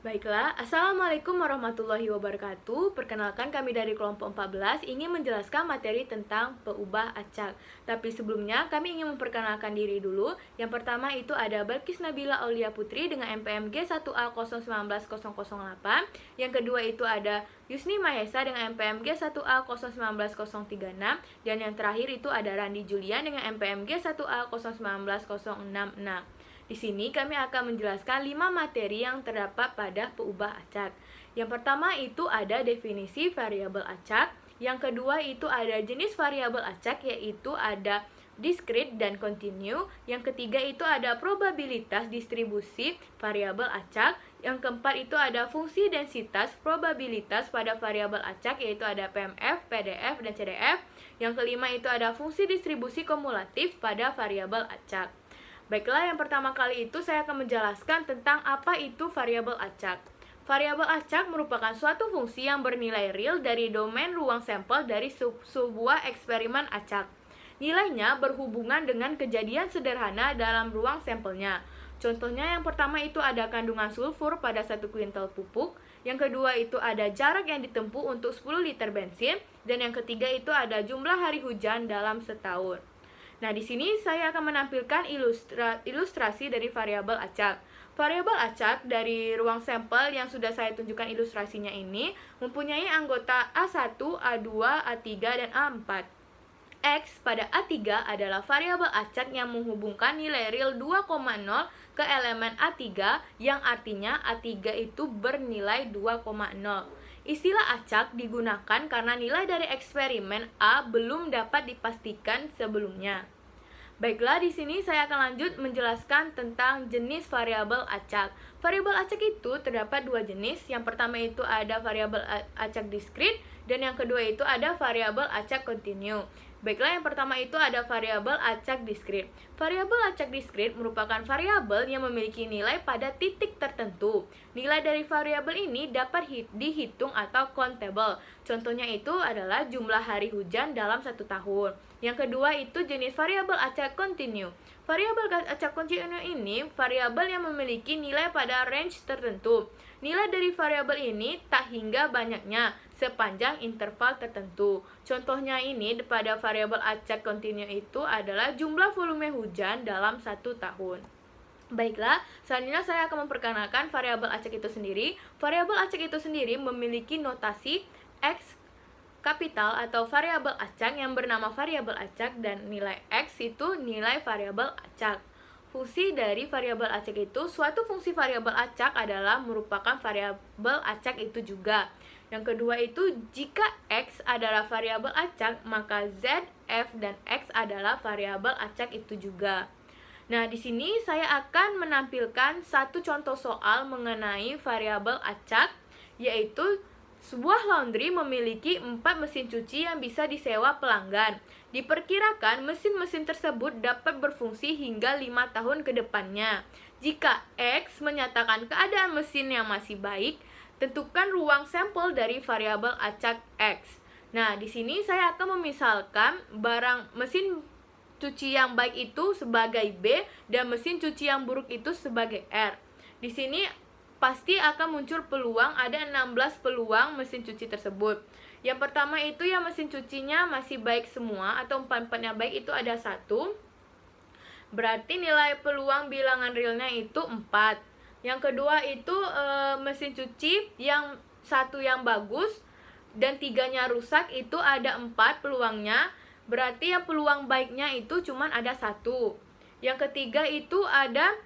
Baiklah, Assalamualaikum warahmatullahi wabarakatuh. Perkenalkan kami dari kelompok 14 ingin menjelaskan materi tentang peubah acak. Tapi sebelumnya kami ingin memperkenalkan diri dulu. Yang pertama itu ada Balkis Nabila Aulia Putri dengan MPMG 1A019008. Yang kedua itu ada Yusni Mahesa dengan MPMG 1A019036. Dan yang terakhir itu ada Randi Julian dengan MPMG 1A019066. Di sini kami akan menjelaskan 5 materi yang terdapat pada peubah acak. Yang pertama itu ada definisi variabel acak. Yang kedua itu ada jenis variabel acak, yaitu ada discrete dan continue. Yang ketiga itu ada probabilitas distribusi variabel acak. Yang keempat itu ada fungsi densitas probabilitas pada variabel acak, yaitu ada PMF, PDF, dan CDF. Yang kelima itu ada fungsi distribusi kumulatif pada variabel acak. Baiklah, yang pertama kali itu saya akan menjelaskan tentang apa itu variabel acak. Variabel acak merupakan suatu fungsi yang bernilai real dari domain ruang sampel dari sebuah eksperimen acak. Nilainya berhubungan dengan kejadian sederhana dalam ruang sampelnya. Contohnya yang pertama itu ada kandungan sulfur pada 1 kuintal pupuk. Yang kedua itu ada jarak yang ditempuh untuk 10 liter bensin. Dan yang ketiga itu ada jumlah hari hujan dalam setahun. Nah, di sini saya akan menampilkan ilustrasi dari variabel acak. Variabel acak dari ruang sampel yang sudah saya tunjukkan ilustrasinya ini mempunyai anggota A1, A2, A3, dan A4. X pada A3 adalah variabel acak yang menghubungkan nilai real 2,0 ke elemen A3, yang artinya A3 itu bernilai 2,0. Istilah acak digunakan karena nilai dari eksperimen A belum dapat dipastikan sebelumnya. Baiklah, di sini saya akan lanjut menjelaskan tentang jenis variabel acak. Variabel acak itu terdapat dua jenis. Yang pertama itu ada variabel acak discrete, dan yang kedua itu ada variabel acak continue. Baiklah, yang pertama itu ada variabel acak discrete. Variabel acak discrete merupakan variabel yang memiliki nilai pada titik tertentu. Nilai dari variabel ini dapat dihitung atau countable. Contohnya itu adalah jumlah hari hujan dalam 1 tahun. Yang kedua itu jenis variabel acak continue. Variabel acak continue ini variabel yang memiliki nilai pada range tertentu. Nilai dari variabel ini tak hingga banyaknya sepanjang interval tertentu. Contohnya ini pada variabel acak continue itu adalah jumlah volume hujan dalam 1 tahun. Baiklah, selanjutnya saya akan memperkenalkan variabel acak itu sendiri. Variabel acak itu sendiri memiliki notasi X kapital atau variabel acak yang bernama variabel acak, dan nilai X itu nilai variabel acak. Fungsi dari variabel acak itu, suatu fungsi variabel acak adalah merupakan variabel acak itu juga. Yang kedua itu, jika X adalah variabel acak, maka Z, F, dan X adalah variabel acak itu juga. Nah, di sini saya akan menampilkan satu contoh soal mengenai variabel acak, yaitu sebuah laundry memiliki 4 mesin cuci yang bisa disewa pelanggan. Diperkirakan mesin-mesin tersebut dapat berfungsi hingga 5 tahun ke depannya. Jika X menyatakan keadaan mesin yang masih baik, tentukan ruang sampel dari variabel acak X. Nah, di sini saya akan memisalkan barang mesin cuci yang baik itu sebagai B dan mesin cuci yang buruk itu sebagai R. Di sini pasti akan muncul peluang, ada 16 peluang mesin cuci tersebut. Yang pertama itu yang mesin cucinya masih baik semua atau 4-4-nya baik, itu ada 1. Berarti nilai peluang bilangan realnya itu 4. Yang kedua itu mesin cuci yang 1 yang bagus dan 3-nya rusak, itu ada 4 peluangnya. Berarti yang peluang baiknya itu cuma ada 1. Yang ketiga itu ada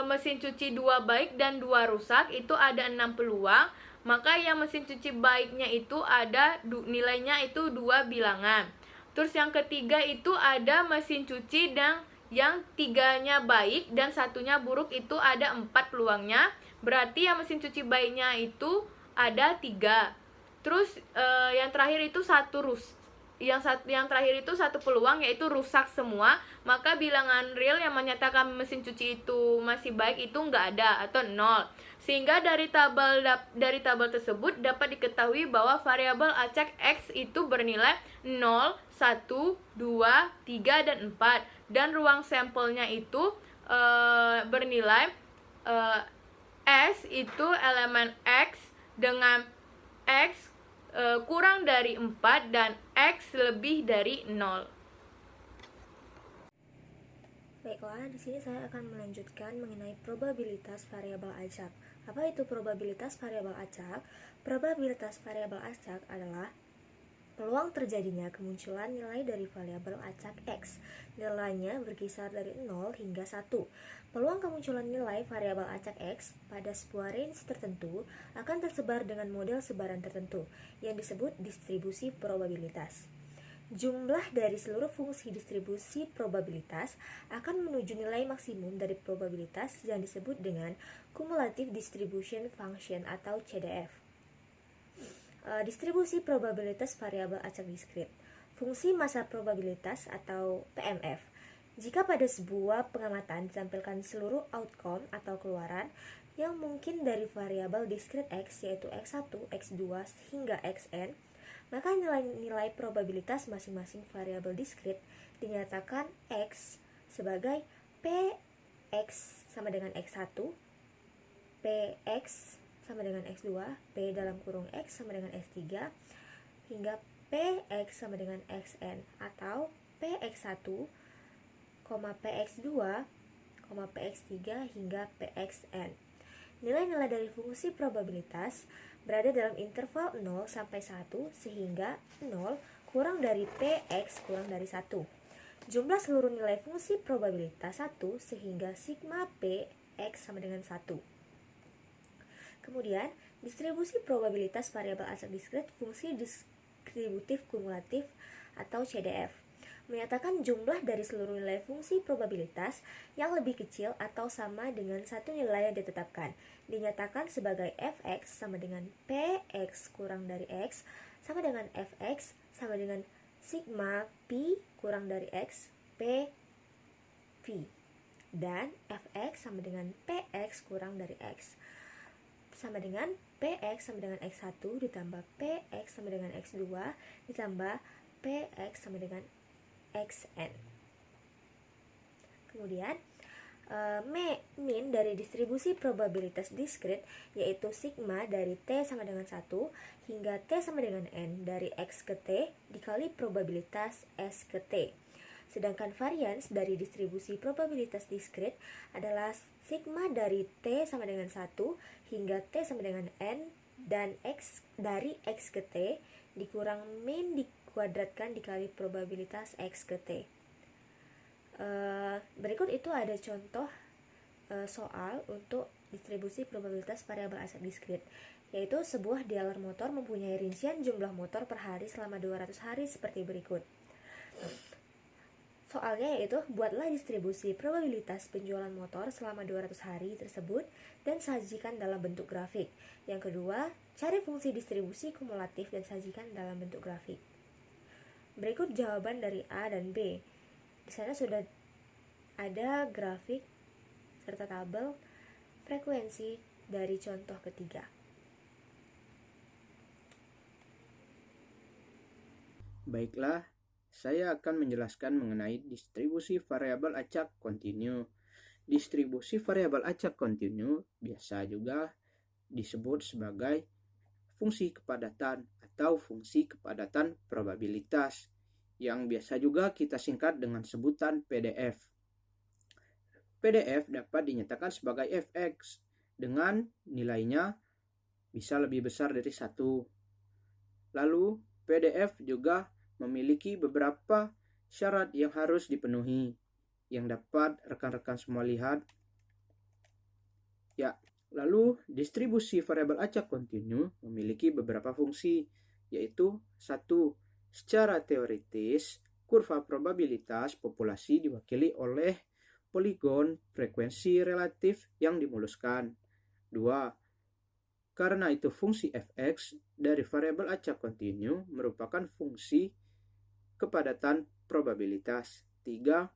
mesin cuci 2 baik dan 2 rusak, itu ada 6 peluang. Maka yang mesin cuci baiknya itu ada nilainya itu 2 bilangan. Terus yang ketiga itu ada mesin cuci dan yang 3-nya baik dan 1-nya buruk, itu ada 4 peluangnya. Berarti yang mesin cuci baiknya itu ada 3. Terus yang terakhir itu yang terakhir itu 1 peluang, yaitu rusak semua. Maka bilangan real yang menyatakan mesin cuci itu masih baik itu nggak ada atau 0. Sehingga dari tabel tersebut dapat diketahui bahwa variabel acak X itu bernilai 0, 1, 2, 3, dan 4. Dan ruang sampelnya itu bernilai S itu elemen X dengan X kurang dari 4 dan X lebih dari 0. Baiklah, di sini saya akan melanjutkan mengenai probabilitas variabel acak. Apa itu probabilitas variabel acak? Probabilitas variabel acak adalah peluang terjadinya kemunculan nilai dari variabel acak X. Nilainya berkisar dari 0 hingga 1. Peluang kemunculan nilai variabel acak X pada sebuah range tertentu akan tersebar dengan model sebaran tertentu yang disebut distribusi probabilitas. Jumlah dari seluruh fungsi distribusi probabilitas akan menuju nilai maksimum dari probabilitas yang disebut dengan cumulative distribution function atau CDF. Distribusi probabilitas variabel acak diskrit. Fungsi massa probabilitas atau PMF. Jika pada sebuah pengamatan ditampilkan seluruh outcome atau keluaran yang mungkin dari variabel diskrit X, yaitu X1, X2 hingga Xn, maka nilai-nilai probabilitas masing-masing variabel diskrit dinyatakan X sebagai Px sama dengan X1, Px sama dengan X2, P dalam kurung X sama dengan X3, hingga Px sama dengan Xn, atau Px1, Px2, Px3 hingga Pxn. Nilai-nilai dari fungsi probabilitas berada dalam interval 0 sampai 1 sehingga 0 kurang dari Px kurang dari 1. Jumlah seluruh nilai fungsi probabilitas 1 sehingga sigma Px sama dengan 1. Kemudian, distribusi probabilitas variabel acak diskrit fungsi distributif kumulatif atau CDF menyatakan jumlah dari seluruh nilai fungsi probabilitas yang lebih kecil atau sama dengan satu nilai yang ditetapkan dinyatakan sebagai Fx sama dengan Px kurang dari X sama dengan Fx sama dengan sigma Pi kurang dari X P V, dan Fx sama dengan Px kurang dari X sama dengan Px sama dengan X1 ditambah Px sama dengan X2 ditambah Px sama dengan Xn. Kemudian min dari distribusi probabilitas diskrit yaitu sigma dari T sama dengan 1 hingga T sama dengan N dari X ke T dikali probabilitas S ke T. Sedangkan varians dari distribusi probabilitas diskrit adalah sigma dari T sama dengan 1 hingga T sama dengan N dan X dari X ke T dikurang min dikuadratkan dikali probabilitas X ke T. Berikut itu ada contoh soal untuk distribusi probabilitas variabel acak diskrit, yaitu sebuah dealer motor mempunyai rincian jumlah motor per hari selama 200 hari seperti berikut. Soalnya yaitu, buatlah distribusi probabilitas penjualan motor selama 200 hari tersebut dan sajikan dalam bentuk grafik. Yang kedua, cari fungsi distribusi kumulatif dan sajikan dalam bentuk grafik. Berikut jawaban dari A dan B. Di sana sudah ada grafik serta tabel frekuensi dari contoh ketiga. Baiklah, saya akan menjelaskan mengenai distribusi variabel acak kontinu. Distribusi variabel acak kontinu biasa juga disebut sebagai fungsi kepadatan atau fungsi kepadatan probabilitas yang biasa juga kita singkat dengan sebutan PDF. PDF dapat dinyatakan sebagai Fx dengan nilainya bisa lebih besar dari 1. Lalu PDF juga memiliki beberapa syarat yang harus dipenuhi yang dapat rekan-rekan semua lihat. Ya, lalu distribusi variabel acak kontinu memiliki beberapa fungsi, yaitu 1. Secara teoritis, kurva probabilitas populasi diwakili oleh poligon frekuensi relatif yang dimuluskan. 2. Karena itu fungsi Fx dari variabel acak kontinu merupakan fungsi kepadatan probabilitas. 3.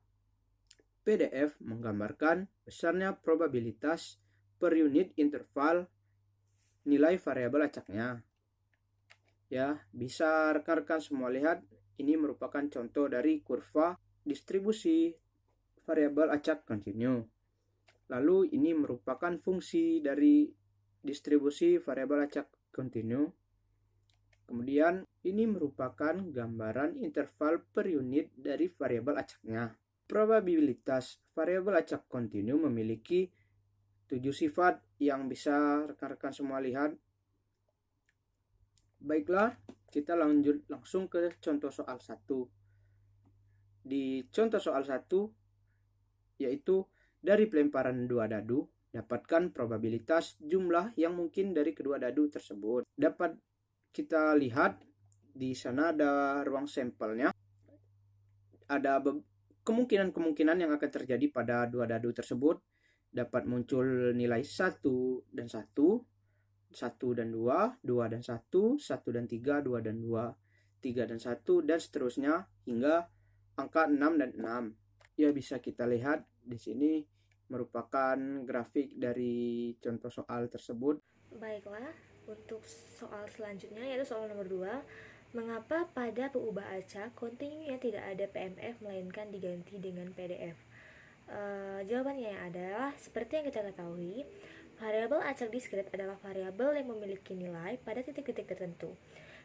PDF menggambarkan besarnya probabilitas per unit interval nilai variabel acaknya. Ya, bisa rekan-rekan semua lihat, ini merupakan contoh dari kurva distribusi variabel acak kontinu. Lalu ini merupakan fungsi dari distribusi variabel acak kontinu. Kemudian ini merupakan gambaran interval per unit dari variabel acaknya. Probabilitas variabel acak kontinu memiliki 7 sifat yang bisa rekan-rekan semua lihat. Baiklah, kita lanjut langsung ke contoh soal 1. Di contoh soal 1, yaitu dari pelemparan dua dadu, dapatkan probabilitas jumlah yang mungkin dari kedua dadu tersebut. Dapat kita lihat di sana ada ruang sampelnya. Ada kemungkinan-kemungkinan yang akan terjadi pada dua dadu tersebut. Dapat muncul nilai 1 dan 1, 1 dan 2, 2 dan 1, 1 dan 3, 2 dan 2, 3 dan 1, dan seterusnya hingga angka 6 dan 6. Ya, bisa kita lihat di sini merupakan grafik dari contoh soal tersebut. Baiklah, untuk soal selanjutnya yaitu soal nomor 2. Mengapa pada peubah acak kontinunya tidak ada PMF melainkan diganti dengan PDF? Jawabannya adalah seperti yang kita ketahui, variabel acak diskret adalah variabel yang memiliki nilai pada titik-titik tertentu.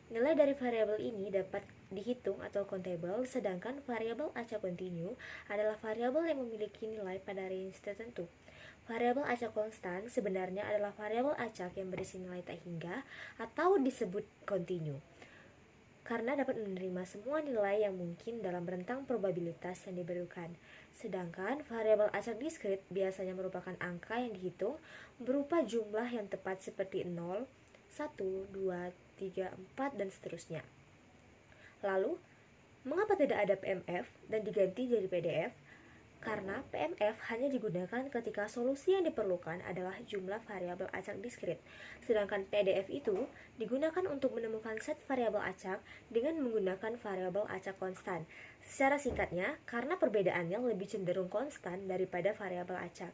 Nilai dari variabel ini dapat dihitung atau countable, sedangkan variabel acak kontinu adalah variabel yang memiliki nilai pada range tertentu. Variabel acak konstan sebenarnya adalah variabel acak yang berisi nilai tak hingga atau disebut kontinu, karena dapat menerima semua nilai yang mungkin dalam rentang probabilitas yang diberikan. Sedangkan variabel acak diskret biasanya merupakan angka yang dihitung berupa jumlah yang tepat seperti 0, 1, 2, 3, 4, dan seterusnya. Lalu, mengapa tidak ada PMF dan diganti jadi PDF? Karena PMF hanya digunakan ketika solusi yang diperlukan adalah jumlah variabel acak diskret, sedangkan PDF itu digunakan untuk menemukan set variabel acak dengan menggunakan variabel acak konstan. Secara singkatnya, karena perbedaannya lebih cenderung konstan daripada variabel acak.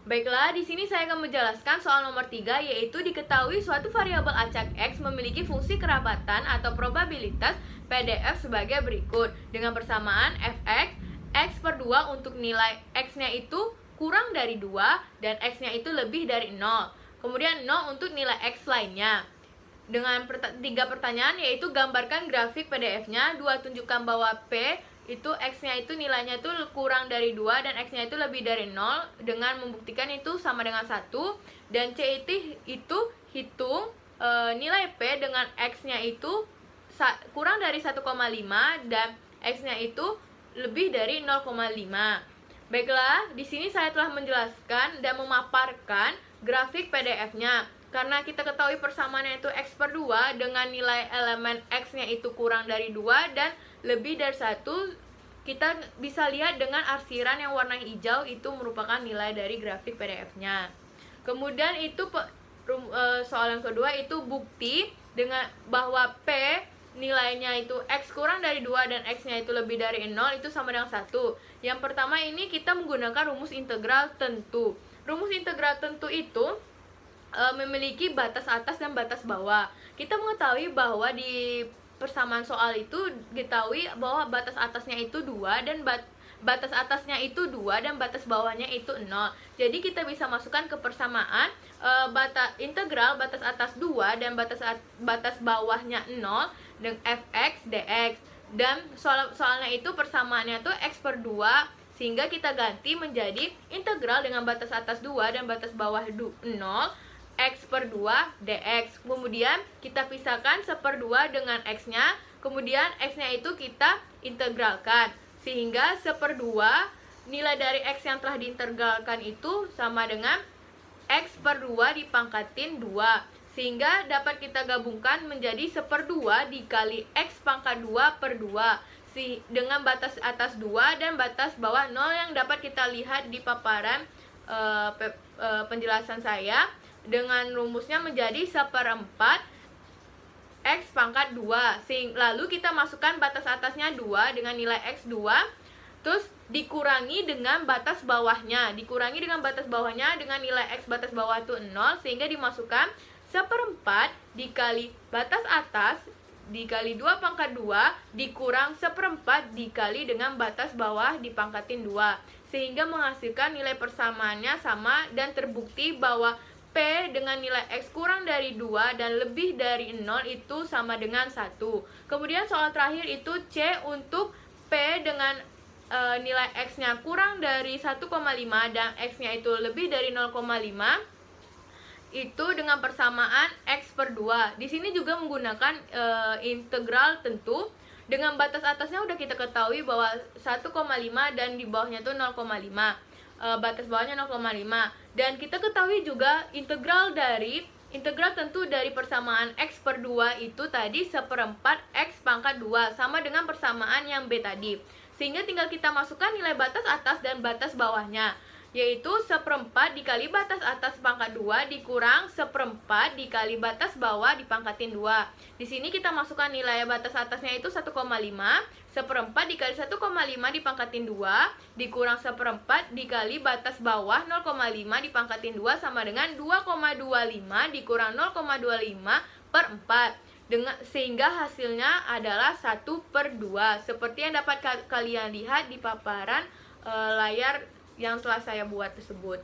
Baiklah, di sini saya akan menjelaskan soal nomor 3, yaitu diketahui suatu variabel acak X memiliki fungsi kerabatan atau probabilitas PDF sebagai berikut. Dengan persamaan fx, X per 2 untuk nilai X-nya itu kurang dari 2 dan X-nya itu lebih dari 0. Kemudian 0 untuk nilai X lainnya. Dengan 3 pertanyaan, yaitu gambarkan grafik PDF-nya, 2 tunjukkan bahwa P itu X-nya itu nilainya itu kurang dari 2 dan X-nya itu lebih dari 0 dengan membuktikan itu sama dengan 1, dan C itu hitung nilai P dengan X-nya itu kurang dari 1,5 dan X-nya itu lebih dari 0,5. Baiklah, di sini saya telah menjelaskan dan memaparkan grafik PDF-nya. Karena kita ketahui persamaannya itu X per 2 dengan nilai elemen X-nya itu kurang dari 2 dan lebih dari 1, kita bisa lihat dengan arsiran yang warna hijau itu merupakan nilai dari grafik PDF-nya. Kemudian itu soal yang kedua itu bukti dengan bahwa P nilainya itu X kurang dari 2 dan X-nya itu lebih dari 0 itu sama dengan 1. Yang pertama ini kita menggunakan rumus integral tentu. Rumus integral tentu itu memiliki batas atas dan batas bawah. Kita mengetahui bahwa di persamaan soal itu diketahui bahwa batas atasnya itu 2 dan batas atasnya itu 2 dan batas bawahnya itu 0. Jadi kita bisa masukkan ke persamaan integral batas atas 2 dan batas bawahnya 0 dengan fx dx, dan soalnya itu persamaannya tuh X per 2, sehingga kita ganti menjadi integral dengan batas atas 2 dan batas bawah 0 X per 2 dx. Kemudian kita pisahkan 1/2 dengan X-nya, kemudian X-nya itu kita integralkan, sehingga 1/2 nilai dari X yang telah diintegralkan itu sama dengan X per 2 dipangkatin 2, sehingga dapat kita gabungkan menjadi 1/2 dikali X pangkat 2 per 2 dengan batas atas 2 dan batas bawah 0 yang dapat kita lihat di paparan penjelasan saya. Dengan rumusnya menjadi 1/4 X pangkat 2. Lalu kita masukkan batas atasnya 2 dengan nilai X 2, terus dikurangi dengan batas bawahnya. Dikurangi dengan batas bawahnya dengan nilai X batas bawah itu 0, sehingga dimasukkan 1/4 dikali batas atas dikali 2 pangkat 2 dikurang 1/4 dikali dengan batas bawah dipangkatin 2, sehingga menghasilkan nilai persamaannya sama dan terbukti bahwa P dengan nilai X kurang dari 2 dan lebih dari 0 itu sama dengan 1. Kemudian soal terakhir itu C untuk P dengan nilai X-nya kurang dari 1,5 dan X-nya itu lebih dari 0,5 itu dengan persamaan X per 2. Di sini juga menggunakan integral tentu. Dengan batas atasnya udah kita ketahui bahwa 1,5 dan di bawahnya itu 0,5. Batas bawahnya 0,5. Dan kita ketahui juga integral tentu dari persamaan X per 2 itu tadi 1/4 X pangkat 2 sama dengan persamaan yang B tadi. Sehingga tinggal kita masukkan nilai batas atas dan batas bawahnya, yaitu 1/4 dikali batas atas pangkat 2 dikurang 1/4 dikali batas bawah dipangkatin 2. Di sini kita masukkan nilai batas atasnya itu 1,5, 1/4 dikali 1,5 dipangkatin 2 dikurang 1/4 dikali batas bawah 0,5 dipangkatin 2 sama dengan 2,25 dikurang 0,25 per 4. Sehingga hasilnya adalah 1/2 seperti yang dapat kalian lihat di paparan layar yang telah saya buat tersebut.